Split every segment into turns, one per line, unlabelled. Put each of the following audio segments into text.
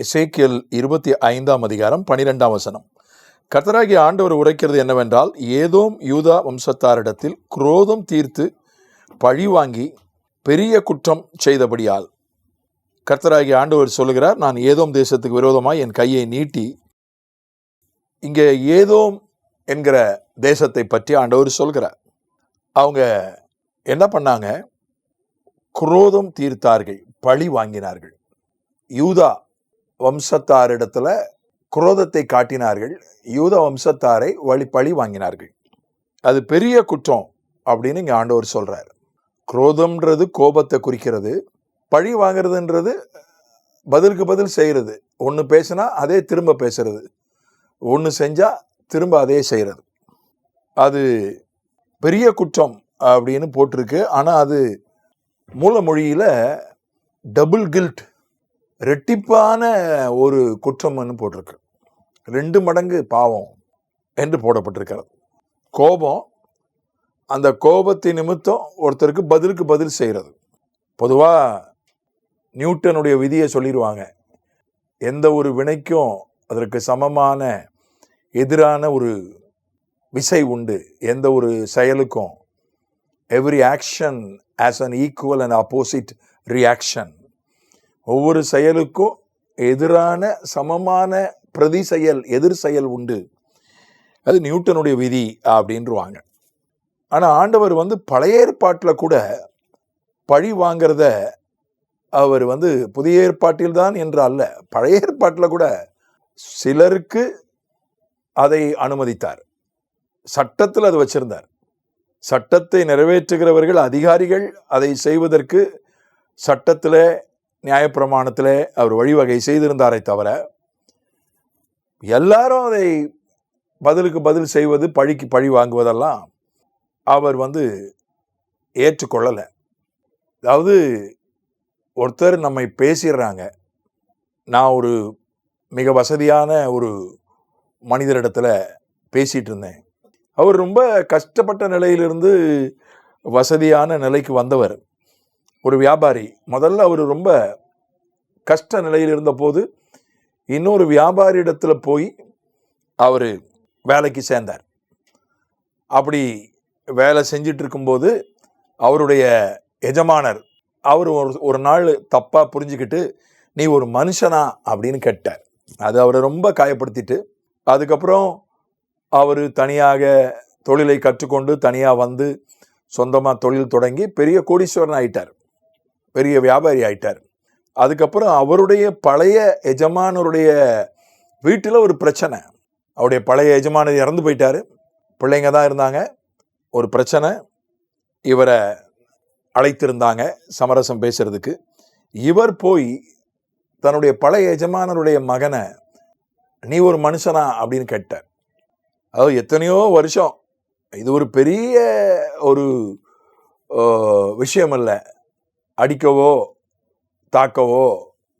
எசேக்கியேல் 25 கர்த்தராகிய ஆண்டவர் உரைக்கிறது என்னவென்றால், ஏதோம் யூதா வம்சத்தாரிடத்தில் குரோதம் தீர்த்து பழிவாங்கி பெரிய குற்றம் செய்தபடியால் கர்த்தராகிய ஆண்டவர் சொல்லுகிறார், நான் ஏதோம் தேசத்துக்கு விரோதமாய் என் கையை நீட்டி. இங்கே ஏதோம் என்கிற தேசத்தை பற்றி ஆண்டவர் சொல்கிறார். அவங்க என்ன பண்ணாங்க? குரோதம் தீர்த்தார்கள், பழி வாங்கினார்கள். யூதா வம்சத்தாரிடத்துல குரோதத்தை காட்டினார்கள், யூதா வம்சத்தாரை பழி வாங்கினார்கள். அது பெரிய குற்றம் அப்படின்னு இங்கே ஆண்டவர் சொல்றார். குரோதம்ன்றது கோபத்தை குறிக்கிறது, பழி வாங்கிறதுன்றது பதிலுக்கு பதில் செய்கிறது. ஒன்று பேசினா அதே திரும்ப பேசுறது, ஒன்று செஞ்சா திரும்ப அதே செய்கிறது. அது பெரிய குற்றம் அப்படின்னு போட்டிருக்கு. ஆனால் அது மூல மொழியில் டபுள் கில்ட், ரெட்டிப்பான ஒரு குற்றம்னு போட்டிருக்கு. 2 மடங்கு பாவம் என்று போடப்பட்டிருக்கிறது. கோபம், அந்த கோபத்தின் நிமித்தம் ஒருத்தருக்கு பதிலுக்கு பதில் செய்கிறது. பொதுவாக நியூட்டனுடைய விதியை சொல்லிடுவாங்க, எந்த ஒரு வினைக்கும் அதற்கு சமமான எதிரான ஒரு விசை உண்டு. எந்த ஒரு செயலுக்கும் every action as an equal and opposite reaction. ஒவ்வொரு செயலுக்கும் எதிரான சமமான பிரதி செயல், எதிர் செயல் உண்டு. அது நியூட்டனுடைய விதி அப்படின்றாங்க. ஆனால் ஆண்டவர் பழைய ஏற்பாட்டில் கூட பழி வாங்கிறத அவர் புதிய ஏற்பாட்டில் தான் என்று அல்ல, பழைய ஏற்பாட்டில் கூட சிலருக்கு அதை அனுமதித்தார். சட்டத்தில் அது வச்சிருந்தார். சட்டத்தை நிறைவேற்றுகிறவர்கள், அதிகாரிகள் அதை செய்வதற்கு சட்டத்தில், நியாயப்பிரமாணத்தில் அவர் வழிவகை செய்திருந்தாரை தவிர எல்லாரும் அதை பதிலுக்கு பதில் செய்வது, பழிக்கு பழி வாங்குவதெல்லாம் அவர் ஏற்றுக்கொள்ளலை. அதாவது ஒருத்தர் நம்மை பேசிடுறாங்க. நான் ஒரு மிக வசதியான ஒரு மனிதரிடத்துல பேசிட்டு இருந்தேன். அவர் ரொம்ப கஷ்டப்பட்ட நிலையிலிருந்து வசதியான நிலைக்கு வந்தவர், ஒரு வியாபாரி. முதல்ல அவர் ரொம்ப கஷ்ட நிலையில் இருந்த போது இன்னொரு வியாபாரி இடத்துல போய் அவர் வேலைக்கு சேர்ந்தார். அப்படி வேலை செஞ்சிட்டு இருக்கும்போது அவருடைய எஜமானர் அவர் ஒரு நாள் தப்பாக புரிஞ்சுக்கிட்டு, நீ ஒரு மனுஷனா அப்படின்னு கேட்டார். அது அவரை ரொம்ப காயப்படுத்திட்டு, அதுக்கப்புறம் அவர் தனியாக தொழிலை கற்றுக்கொண்டு தனியாக சொந்தமாக தொழில் தொடங்கி பெரிய கோடீஸ்வரன் ஆயிட்டார், பெரிய வியாபாரி ஆயிட்டார். அதுக்கப்புறம் அவருடைய பழைய எஜமானருடைய வீட்டில் ஒரு பிரச்சனை. அவருடைய பழைய எஜமானர் இறந்து போயிட்டாரு, பிள்ளைங்க தான் இருந்தாங்க. ஒரு பிரச்சனை, இவரை அழைத்திருந்தாங்க சமரசம் பேசுறதுக்கு. இவர் போய் தன்னுடைய பழைய எஜமானருடைய மகனை, நீ ஒரு மனுஷனா அப்படின்னு கேட்டார். அதாவது எத்தனையோ வருஷம், இது ஒரு பெரிய ஒரு விஷயம் இல்லை, அடிக்கவோ தாக்கவோ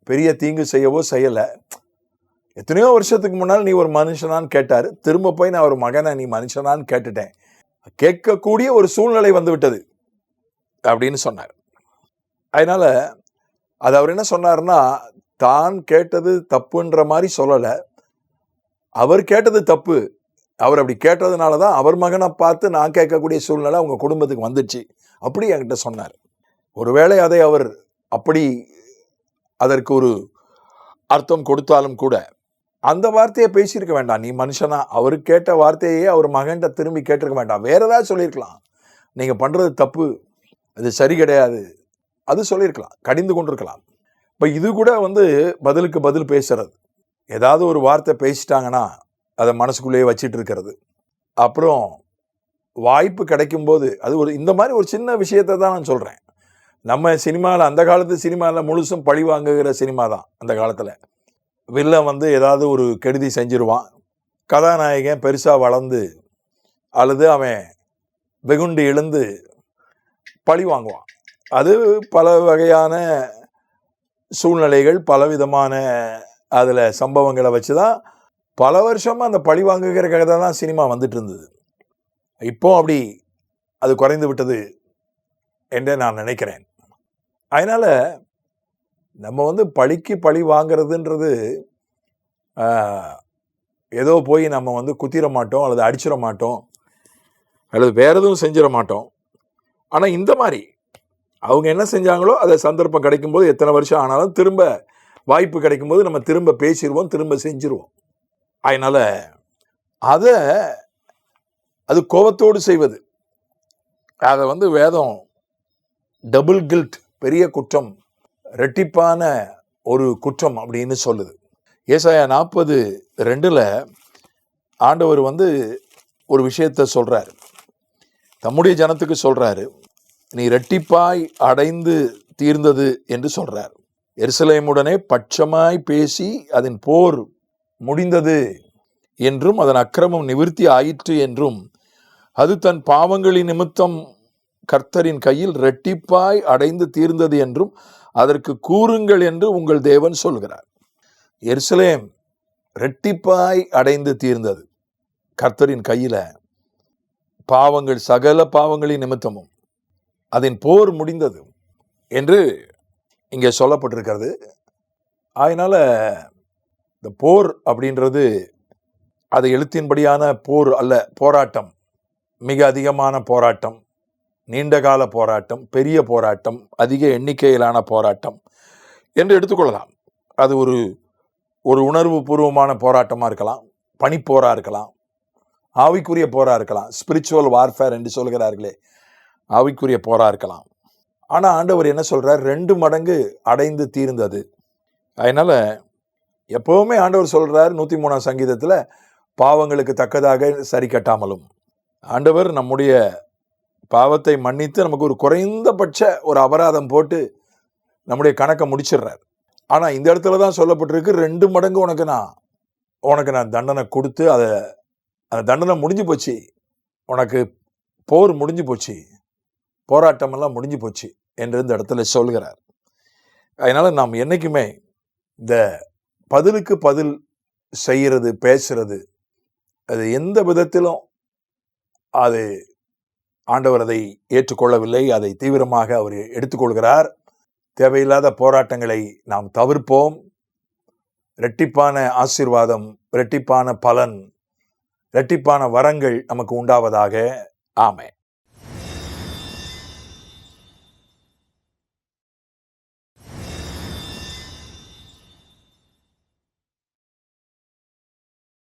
பெரிய தீங்கு செய்யவோ செய்யலை. எத்தனையோ வருஷத்துக்கு முன்னால் நீ ஒரு மனுஷனான்னு கேட்டார். திரும்ப போய் நான் ஒரு மகனை நீ மனுஷனான்னு கேட்டுட்டேன், கேட்கக்கூடிய ஒரு சூழ்நிலை விட்டது அப்படின்னு சொன்னார். அதனால அது அவர் என்ன சொன்னார்னா, தான் கேட்டது தப்புன்ற மாதிரி சொல்லலை, அவர் கேட்டது தப்பு, அவர் அப்படி கேட்டதுனால தான் அவர் மகனை பார்த்து நான் கேட்கக்கூடிய சூழ்நிலை அவங்க குடும்பத்துக்கு வந்துச்சு அப்படி என்கிட்ட சொன்னார். ஒருவேளை அதை அவர் அப்படி அதற்கு ஒரு அர்த்தம் கொடுத்தாலும் கூட அந்த வார்த்தையை பேசியிருக்க வேண்டாம். நீ மனுஷனா, அவர் கேட்ட வார்த்தையே அவர் மகன்கிட்ட திரும்பி கேட்டிருக்க வேண்டாம். வேற ஏதாவது சொல்லியிருக்கலாம், நீங்கள் பண்ணுறது தப்பு, அது சரி கிடையாது, அது சொல்லியிருக்கலாம், கடிந்து கொண்டிருக்கலாம். இப்போ இது கூட பதிலுக்கு பதில் பேசுறது. ஏதாவது ஒரு வார்த்தை பேசிட்டாங்கன்னா அதை மனசுக்குள்ளேயே வச்சிட்டு இருக்கிறது. அப்புறம் வாய்ப்பு கிடைக்கும்போது அது இந்த மாதிரி ஒரு சின்ன விஷயத்தை தான் நான் சொல்கிறேன். நம்ம சினிமாவில், அந்த காலத்து சினிமாவில் முழுசும் பழி வாங்குகிற சினிமா தான். அந்த காலத்தில் வில்லன் ஏதாவது ஒரு கெடுதி செஞ்சிருவான், கதாநாயகன் பெருசாக வளர்ந்து அல்லது அவன் வெகுண்டு எழுந்து பழி வாங்குவான். அது பல வகையான சூழ்நிலைகள், பலவிதமான அதில் சம்பவங்களை வச்சு தான் பல வருஷமாக அந்த பழி வாங்குகிற கதை தான் சினிமா வந்துட்டு இருந்தது. இப்போ அப்படி அது குறைந்து விட்டது என்றே நான் நினைக்கிறேன். அதனால் நம்ம பழிக்கு பழி வாங்கிறதுன்றது ஏதோ போய் நம்ம குத்திர மாட்டோம், அல்லது அடிச்சிட மாட்டோம், அல்லது வேற எதுவும் செஞ்சிட மாட்டோம். ஆனால் இந்த மாதிரி அவங்க என்ன செஞ்சாங்களோ அதை சந்தர்ப்பம் கிடைக்கும்போது எத்தனை வருஷம் ஆனாலும் திரும்ப வாய்ப்பு கிடைக்கும்போது நம்ம திரும்ப பேசிடுவோம், திரும்ப செஞ்சிருவோம். அதனால அது கோபத்தோடு செய்வது. அதை வேதம் டபுள் கில்ட், பெரிய குற்றம், ரெட்டிப்பான ஒரு குற்றம் அப்படின்னு சொல்லுது. ஏசாயா 40:2 ஆண்டவர் ஒரு விஷயத்த சொல்றாரு, தம்முடைய ஜனத்துக்கு சொல்றாரு, நீ ரெட்டிப்பாய் அடைந்து தீர்ந்தது என்று சொல்றார். எருசலேமுடனே பட்சமாய் பேசி அதன் போர் முடிந்தது என்றும் அதன் அக்கிரமம் நிவிர்த்தி ஆயிற்று என்றும் அது தன் பாவங்களின் நிமித்தம் கர்த்தரின் கையில் ரெட்டிப்பாய் அடைந்து தீர்ந்தது என்றும் அதற்கு கூறுங்கள் என்று உங்கள் தேவன் சொல்கிறார். எருசலேம் ரெட்டிப்பாய் அடைந்து தீர்ந்தது கர்த்தரின் கையில, பாவங்கள் சகல பாவங்களின் நிமித்தமும் அதன் போர் முடிந்தது என்று இங்கே சொல்லப்பட்டிருக்கிறது. அதனால இந்த போர் அப்படின்றது அது எழுத்தின்படியான போர் அல்ல, போராட்டம், மிக அதிகமான போராட்டம், நீண்டகால போராட்டம், பெரிய போராட்டம், அதிக எண்ணிக்கையிலான போராட்டம் என்று எடுத்துக்கொள்ளலாம். அது ஒரு உணர்வு பூர்வமான போராட்டமாக இருக்கலாம், பனிப்போராக இருக்கலாம், ஆவிக்குரிய போராக இருக்கலாம், ஸ்பிரிச்சுவல் வார்ஃபேர் என்று சொல்கிறார்களே, ஆவிக்குரிய போராக இருக்கலாம். ஆனால் ஆண்டவர் என்ன சொல்கிறார்? 2 மடங்கு அடைந்து தீர்ந்தது. அதனால எப்போவுமே ஆண்டவர் சொல்கிறார் 103ஆம் சங்கீதத்தில், பாவங்களுக்கு தக்கதாக சரி கட்டாமலும். ஆண்டவர் நம்முடைய பாவத்தை மன்னித்து நமக்கு ஒரு குறைந்தபட்ச ஒரு அபராதம் போட்டு நம்முடைய கணக்கை முடிச்சிடுறார். ஆனால் இந்த இடத்துல தான் சொல்லப்பட்டிருக்கு, 2 மடங்கு உனக்கு நான் தண்டனை கொடுத்து அந்த தண்டனை முடிஞ்சு போச்சு, உனக்கு போர் முடிஞ்சு போச்சு, போராட்டமெல்லாம் முடிஞ்சு போச்சு என்று இந்த இடத்துல சொல்கிறார். அதனால நாம் என்னைக்குமே இந்த பதிலுக்கு பதில் செய்கிறது, பேசுறது, அது எந்த விதத்திலும் அது ஆண்டவர் அதை ஏற்றுக்கொள்ளவில்லை, அதை தீவிரமாக அவர் எடுத்துக்கொள்கிறார். தேவையில்லாத போராட்டங்களை நாம் தவிர்ப்போம். இரட்டிப்பான ஆசீர்வாதம், இரட்டிப்பான பலன், இரட்டிப்பான வரங்கள் நமக்கு உண்டாவதாக. ஆமென்.